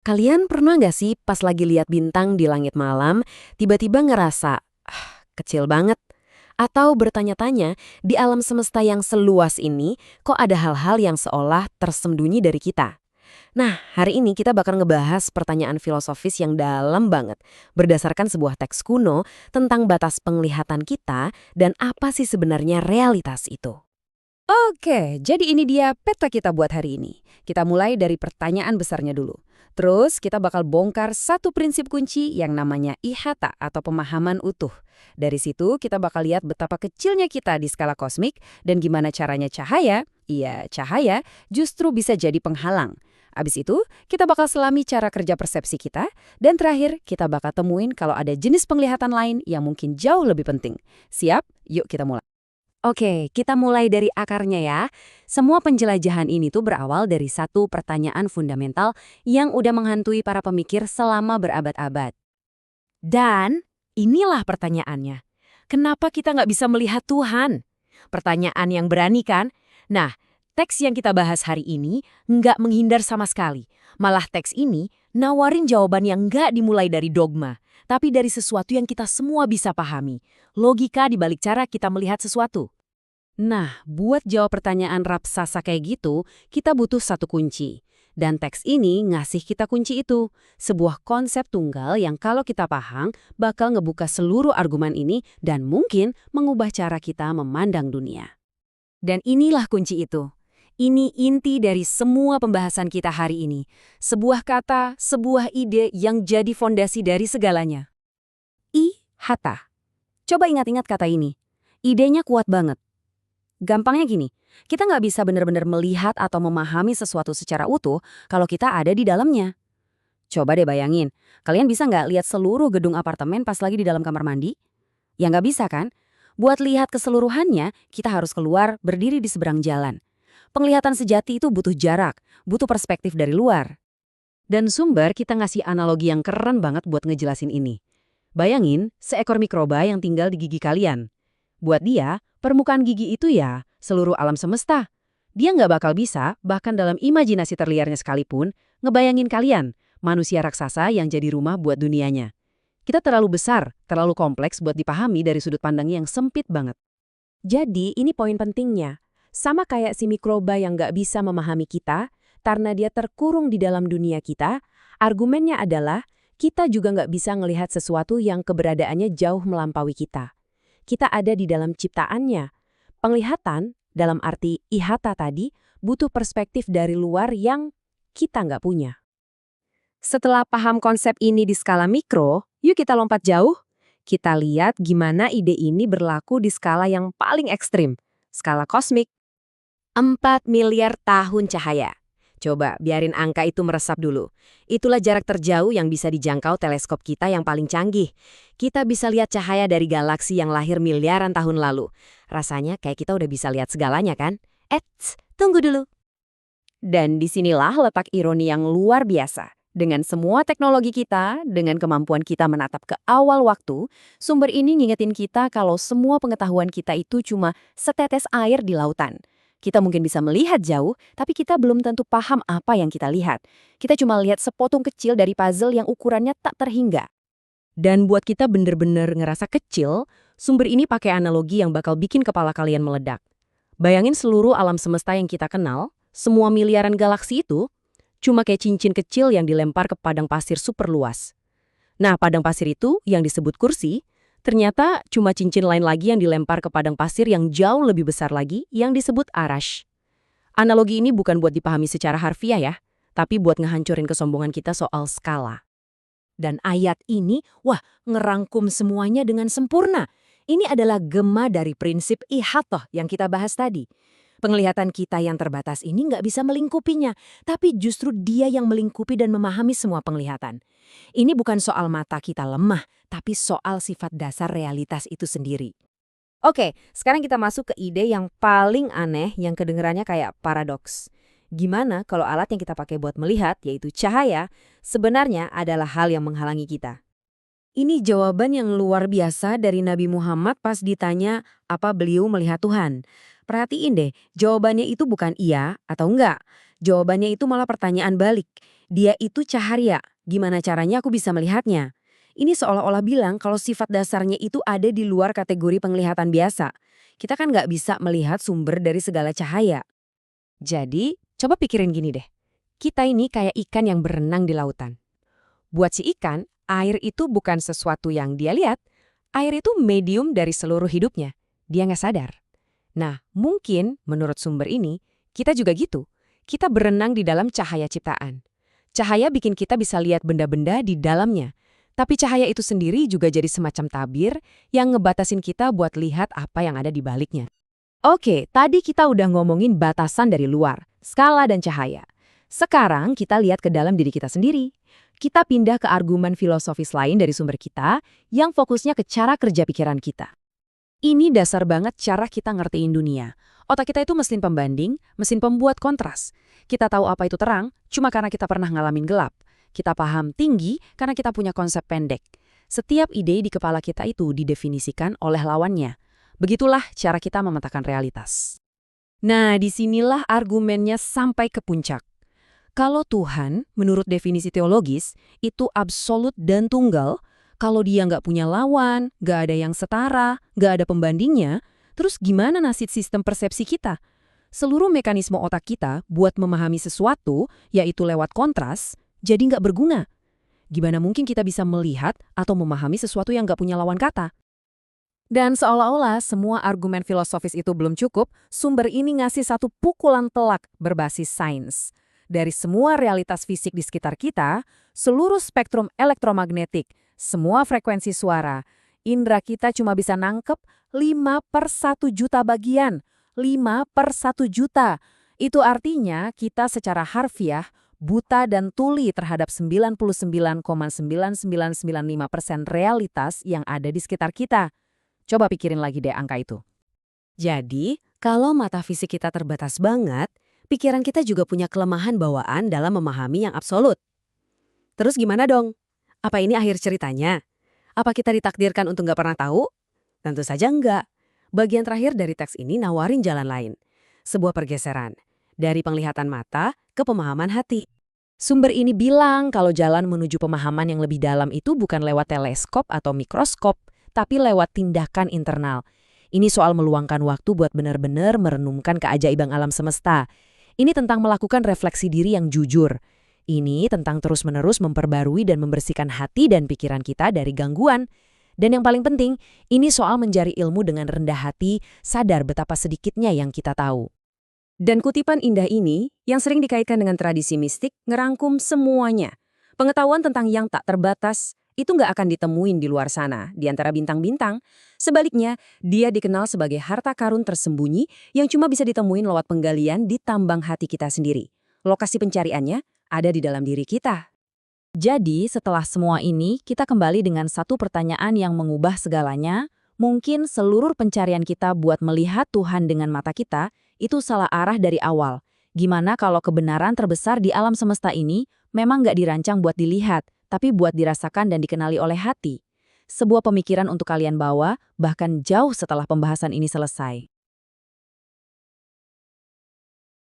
Kalian pernah nggak sih pas lagi lihat bintang di langit malam, tiba-tiba ngerasa, kecil banget? Atau bertanya-tanya, di alam semesta yang seluas ini, kok ada hal-hal yang seolah tersembunyi dari kita? Nah, hari ini kita bakal ngebahas pertanyaan filosofis yang dalam banget, berdasarkan sebuah teks kuno tentang batas penglihatan kita dan apa sih sebenarnya realitas itu. Oke, jadi ini dia peta kita buat hari ini. Kita mulai dari pertanyaan besarnya dulu. Terus kita bakal bongkar satu prinsip kunci yang namanya ihata atau pemahaman utuh. Dari situ kita bakal lihat betapa kecilnya kita di skala kosmik dan gimana caranya cahaya justru bisa jadi penghalang. Abis itu, kita bakal selami cara kerja persepsi kita, dan terakhir, kita bakal temuin kalau ada jenis penglihatan lain yang mungkin jauh lebih penting. Siap? Yuk kita mulai. Oke, kita mulai dari akarnya ya. Semua penjelajahan ini tuh berawal dari satu pertanyaan fundamental yang udah menghantui para pemikir selama berabad-abad. Dan inilah pertanyaannya. Kenapa kita nggak bisa melihat Tuhan? Pertanyaan yang berani kan? Nah, teks yang kita bahas hari ini nggak menghindar sama sekali. Malah teks ini nawarin jawaban yang nggak dimulai dari dogma, tapi dari sesuatu yang kita semua bisa pahami. Logika di balik cara kita melihat sesuatu. Nah, buat jawab pertanyaan raksasa kayak gitu, kita butuh satu kunci. Dan teks ini ngasih kita kunci itu, sebuah konsep tunggal yang kalau kita paham, bakal ngebuka seluruh argumen ini dan mungkin mengubah cara kita memandang dunia. Dan inilah kunci itu. Ini inti dari semua pembahasan kita hari ini. Sebuah kata, sebuah ide yang jadi fondasi dari segalanya. Ihata. Coba ingat-ingat kata ini. Idenya kuat banget. Gampangnya gini, kita nggak bisa benar-benar melihat atau memahami sesuatu secara utuh kalau kita ada di dalamnya. Coba deh bayangin, kalian bisa nggak lihat seluruh gedung apartemen pas lagi di dalam kamar mandi? Ya nggak bisa kan? Buat lihat keseluruhannya, kita harus keluar berdiri di seberang jalan. Penglihatan sejati itu butuh jarak, butuh perspektif dari luar. Dan sumber kita ngasih analogi yang keren banget buat ngejelasin ini. Bayangin seekor mikroba yang tinggal di gigi kalian. Buat dia, permukaan gigi itu ya seluruh alam semesta. Dia nggak bakal bisa, bahkan dalam imajinasi terliarnya sekalipun, ngebayangin kalian, manusia raksasa yang jadi rumah buat dunianya. Kita terlalu besar, terlalu kompleks buat dipahami dari sudut pandang yang sempit banget. Jadi ini poin pentingnya. Sama kayak si mikroba yang nggak bisa memahami kita, karena dia terkurung di dalam dunia kita, argumennya adalah kita juga nggak bisa ngelihat sesuatu yang keberadaannya jauh melampaui kita. Kita ada di dalam ciptaannya. Penglihatan, dalam arti ihata tadi, butuh perspektif dari luar yang kita nggak punya. Setelah paham konsep ini di skala mikro, yuk kita lompat jauh. Kita lihat gimana ide ini berlaku di skala yang paling ekstrim, skala kosmik. 4 miliar tahun cahaya. Coba biarin angka itu meresap dulu. Itulah jarak terjauh yang bisa dijangkau teleskop kita yang paling canggih. Kita bisa lihat cahaya dari galaksi yang lahir miliaran tahun lalu. Rasanya kayak kita udah bisa lihat segalanya kan? Tunggu dulu. Dan disinilah letak ironi yang luar biasa. Dengan semua teknologi kita, dengan kemampuan kita menatap ke awal waktu, sumber ini ngingetin kita kalau semua pengetahuan kita itu cuma setetes air di lautan. Kita mungkin bisa melihat jauh, tapi kita belum tentu paham apa yang kita lihat. Kita cuma lihat sepotong kecil dari puzzle yang ukurannya tak terhingga. Dan buat kita bener-bener ngerasa kecil, sumber ini pakai analogi yang bakal bikin kepala kalian meledak. Bayangin seluruh alam semesta yang kita kenal, semua miliaran galaksi itu, cuma kayak cincin kecil yang dilempar ke padang pasir super luas. Nah, padang pasir itu yang disebut kursi, ternyata cuma cincin lain lagi yang dilempar ke padang pasir yang jauh lebih besar lagi yang disebut arash. Analogi ini bukan buat dipahami secara harfiah ya, tapi buat ngehancurin kesombongan kita soal skala. Dan ayat ini, ngerangkum semuanya dengan sempurna. Ini adalah gema dari prinsip ihatoh yang kita bahas tadi. Penglihatan kita yang terbatas ini nggak bisa melingkupinya, tapi justru dia yang melingkupi dan memahami semua penglihatan. Ini bukan soal mata kita lemah, tapi soal sifat dasar realitas itu sendiri. Oke, sekarang kita masuk ke ide yang paling aneh yang kedengarannya kayak paradoks. Gimana kalau alat yang kita pakai buat melihat, yaitu cahaya, sebenarnya adalah hal yang menghalangi kita? Ini jawaban yang luar biasa dari Nabi Muhammad pas ditanya apa beliau melihat Tuhan. Perhatiin deh, jawabannya itu bukan iya atau enggak. Jawabannya itu malah pertanyaan balik. Dia itu cahaya, gimana caranya aku bisa melihatnya? Ini seolah-olah bilang kalau sifat dasarnya itu ada di luar kategori penglihatan biasa. Kita kan nggak bisa melihat sumber dari segala cahaya. Jadi, coba pikirin gini deh. Kita ini kayak ikan yang berenang di lautan. Buat si ikan, air itu bukan sesuatu yang dia lihat. Air itu medium dari seluruh hidupnya. Dia nggak sadar. Nah, mungkin menurut sumber ini, kita juga gitu. Kita berenang di dalam cahaya ciptaan. Cahaya bikin kita bisa lihat benda-benda di dalamnya. Tapi cahaya itu sendiri juga jadi semacam tabir yang ngebatasin kita buat lihat apa yang ada di baliknya. Oke, tadi kita udah ngomongin batasan dari luar, skala dan cahaya. Sekarang kita lihat ke dalam diri kita sendiri. Kita pindah ke argumen filosofis lain dari sumber kita yang fokusnya ke cara kerja pikiran kita. Ini dasar banget cara kita ngertiin dunia. Otak kita itu mesin pembanding, mesin pembuat kontras. Kita tahu apa itu terang cuma karena kita pernah ngalamin gelap. Kita paham tinggi karena kita punya konsep pendek. Setiap ide di kepala kita itu didefinisikan oleh lawannya. Begitulah cara kita memetakan realitas. Nah, disinilah argumennya sampai ke puncak. Kalau Tuhan, menurut definisi teologis, itu absolut dan tunggal, kalau dia nggak punya lawan, nggak ada yang setara, nggak ada pembandingnya, terus gimana nasib sistem persepsi kita? Seluruh mekanisme otak kita buat memahami sesuatu, yaitu lewat kontras, jadi nggak berguna. Gimana mungkin kita bisa melihat atau memahami sesuatu yang nggak punya lawan kata? Dan seolah-olah semua argumen filosofis itu belum cukup, sumber ini ngasih satu pukulan telak berbasis sains. Dari semua realitas fisik di sekitar kita, seluruh spektrum elektromagnetik, semua frekuensi suara, indera kita cuma bisa nangkep 5/1 juta bagian. 5/1 juta. Itu artinya kita secara harfiah buta dan tuli terhadap 99,9995% realitas yang ada di sekitar kita. Coba pikirin lagi deh angka itu. Jadi, kalau mata fisik kita terbatas banget, pikiran kita juga punya kelemahan bawaan dalam memahami yang absolut. Terus gimana dong? Apa ini akhir ceritanya? Apa kita ditakdirkan untuk nggak pernah tahu? Tentu saja enggak. Bagian terakhir dari teks ini nawarin jalan lain. Sebuah pergeseran. Dari penglihatan mata ke pemahaman hati. Sumber ini bilang kalau jalan menuju pemahaman yang lebih dalam itu bukan lewat teleskop atau mikroskop, tapi lewat tindakan internal. Ini soal meluangkan waktu buat benar-benar merenungkan keajaiban alam semesta. Ini tentang melakukan refleksi diri yang jujur. Ini tentang terus-menerus memperbarui dan membersihkan hati dan pikiran kita dari gangguan. Dan yang paling penting, ini soal mencari ilmu dengan rendah hati, sadar betapa sedikitnya yang kita tahu. Dan kutipan indah ini, yang sering dikaitkan dengan tradisi mistik, ngerangkum semuanya. Pengetahuan tentang yang tak terbatas, itu nggak akan ditemuin di luar sana, di antara bintang-bintang. Sebaliknya, dia dikenal sebagai harta karun tersembunyi yang cuma bisa ditemuin lewat penggalian di tambang hati kita sendiri. Lokasi pencariannya ada di dalam diri kita. Jadi, setelah semua ini, kita kembali dengan satu pertanyaan yang mengubah segalanya. Mungkin seluruh pencarian kita buat melihat Tuhan dengan mata kita, itu salah arah dari awal. Gimana kalau kebenaran terbesar di alam semesta ini memang nggak dirancang buat dilihat, tapi buat dirasakan dan dikenali oleh hati? Sebuah pemikiran untuk kalian bawa, bahkan jauh setelah pembahasan ini selesai.